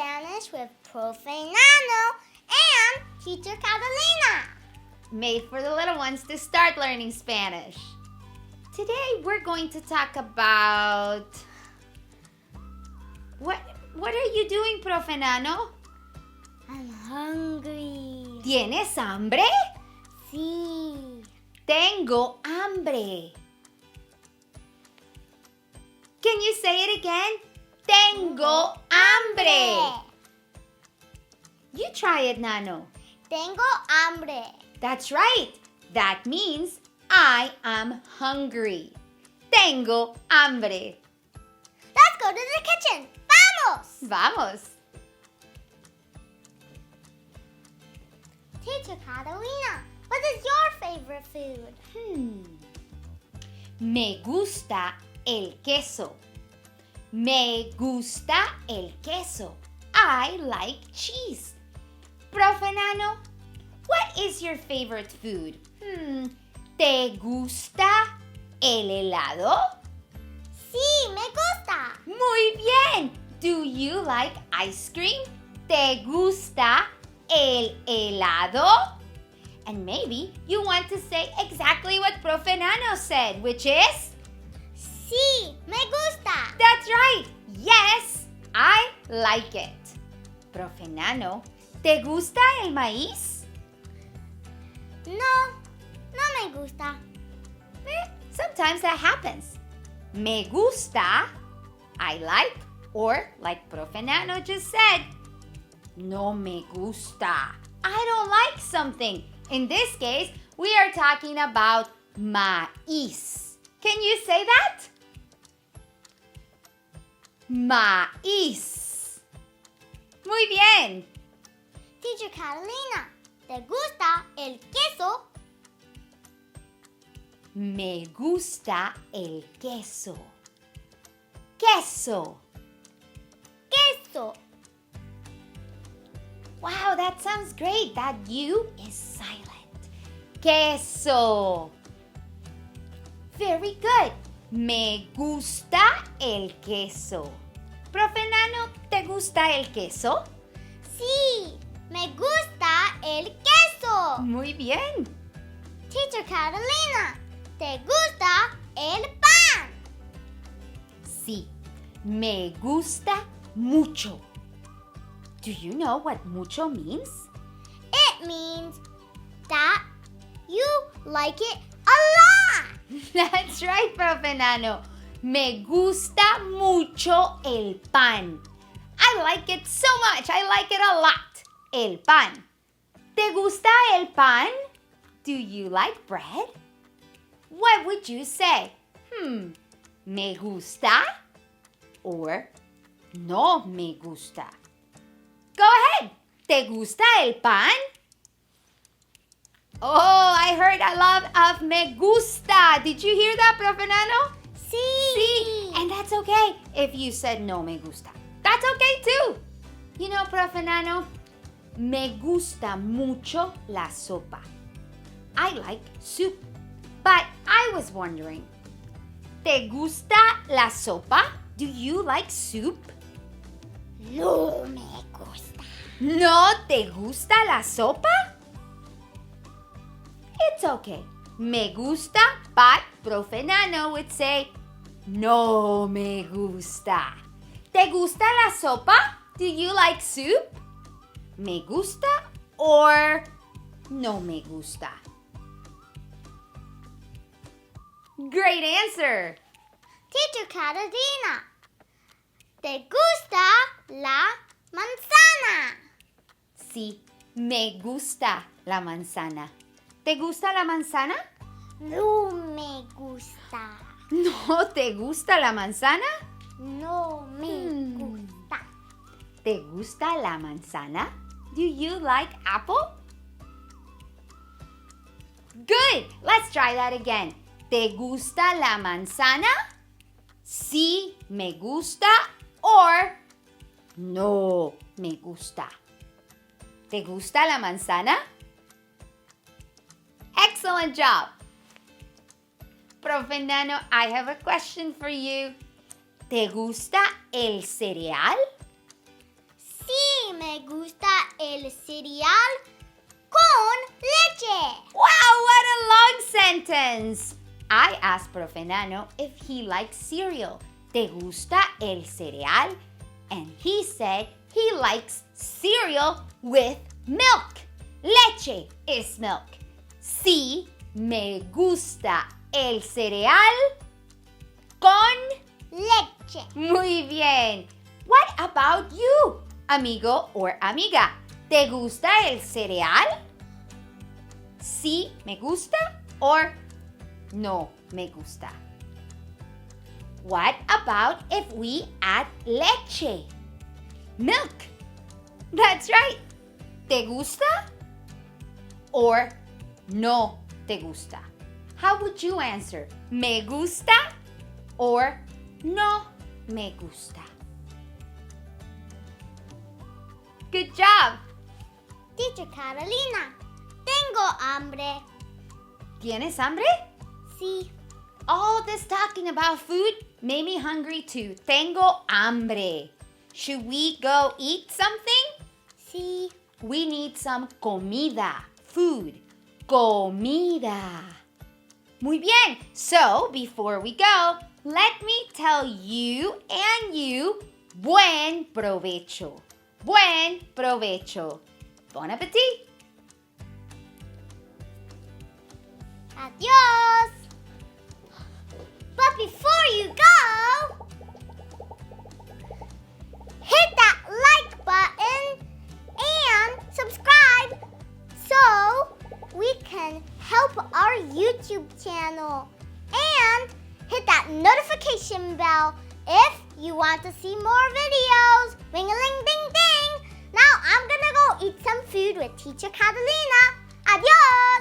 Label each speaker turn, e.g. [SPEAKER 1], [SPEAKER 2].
[SPEAKER 1] Spanish with Profe Nano and Teacher Catalina.
[SPEAKER 2] Made for the little ones to start learning Spanish. Today we're going to talk about... What are you doing, Profe Nano?
[SPEAKER 1] I'm hungry.
[SPEAKER 2] ¿Tienes hambre?
[SPEAKER 1] Sí.
[SPEAKER 2] Tengo hambre. Can you say it again? Tengo hambre. You try it, Nano.
[SPEAKER 1] Tengo hambre.
[SPEAKER 2] That's right. That means I am hungry. Tengo hambre.
[SPEAKER 1] Let's go to the kitchen. Vamos!
[SPEAKER 2] Vamos.
[SPEAKER 1] Teacher Catalina, what is your favorite food?
[SPEAKER 2] Me gusta el queso. Me gusta el queso. I like cheese. Profe Nano, what is your favorite food? ¿Te gusta el helado?
[SPEAKER 1] Sí, me gusta.
[SPEAKER 2] Muy bien. Do you like ice cream? ¿Te gusta el helado? And maybe you want to say exactly what Profe Nano said, which is...
[SPEAKER 1] Sí, me gusta.
[SPEAKER 2] That's right. Yes, I like it. Profe Nano, ¿te gusta el maíz?
[SPEAKER 1] No me gusta.
[SPEAKER 2] Sometimes that happens. Me gusta, I like, or like Profe Nano just said, no me gusta. I don't like something. In this case, we are talking about maíz. Can you say that? Maíz. Muy bien.
[SPEAKER 1] Teacher Catalina, ¿te gusta el queso?
[SPEAKER 2] Me gusta el queso. Queso.
[SPEAKER 1] Queso.
[SPEAKER 2] Wow, that sounds great. That U is silent. Queso. Very good. Me gusta el queso. Profe Nano, ¿te gusta el queso?
[SPEAKER 1] Sí, me gusta el queso.
[SPEAKER 2] Muy bien.
[SPEAKER 1] Teacher Catalina, ¿te gusta el pan?
[SPEAKER 2] Sí, me gusta mucho. Do you know what mucho means?
[SPEAKER 1] It means that you like it a lot.
[SPEAKER 2] That's right, Profe Nano. Me gusta mucho el pan. I like it so much. I like it a lot. El pan. ¿Te gusta el pan? Do you like bread? What would you say? Me gusta or no me gusta? Go ahead. ¿Te gusta el pan? Oh, I heard a lot of me gusta. Did you hear that, Profe Nano?
[SPEAKER 1] Sí.
[SPEAKER 2] And that's okay if you said no me gusta. That's okay too. You know, Profe Nano, me gusta mucho la sopa. I like soup. But I was wondering, ¿te gusta la sopa? Do you like soup?
[SPEAKER 1] No me gusta.
[SPEAKER 2] ¿No te gusta la sopa? It's okay. Me gusta, but Profe Nano would say, no me gusta. ¿Te gusta la sopa? Do you like soup? Me gusta or no me gusta? Great answer.
[SPEAKER 1] Teacher Catalina, ¿te gusta la manzana?
[SPEAKER 2] Sí, me gusta la manzana. ¿Te gusta la manzana?
[SPEAKER 1] No me gusta.
[SPEAKER 2] ¿No te gusta la manzana?
[SPEAKER 1] No me gusta.
[SPEAKER 2] ¿Te gusta la manzana? Do you like apple? Good. Let's try that again. ¿Te gusta la manzana? Sí, me gusta or no me gusta. ¿Te gusta la manzana? Excellent job. Profe Nano, I have a question for you. ¿Te gusta el cereal?
[SPEAKER 1] Sí, me gusta el cereal con leche.
[SPEAKER 2] Wow, what a long sentence! I asked Profe Nano if he likes cereal. ¿Te gusta el cereal? And he said he likes cereal with milk. Leche is milk. Sí, me gusta el cereal con
[SPEAKER 1] Leche.
[SPEAKER 2] Muy bien. What about you, amigo or amiga? ¿Te gusta el cereal? ¿Sí me gusta or no me gusta? What about if we add leche? Milk. That's right. ¿Te gusta or no te gusta? How would you answer? ¿Me gusta or no me gusta? Good job.
[SPEAKER 1] Teacher Catalina, tengo hambre.
[SPEAKER 2] ¿Tienes hambre?
[SPEAKER 1] Sí.
[SPEAKER 2] All this talking about food made me hungry too. Tengo hambre. Should we go eat something?
[SPEAKER 1] Sí.
[SPEAKER 2] We need some comida. Food. Comida. Muy bien. So, before we go, let me tell you and you buen provecho. Buen provecho. Bon appetit.
[SPEAKER 1] Adios. But before you go, hit that like button and subscribe so we can help our YouTube channel. And hit that notification bell if you want to see more videos. Ring-a-ling-ding-ding. Now I'm gonna go eat some food with Teacher Catalina. Adios!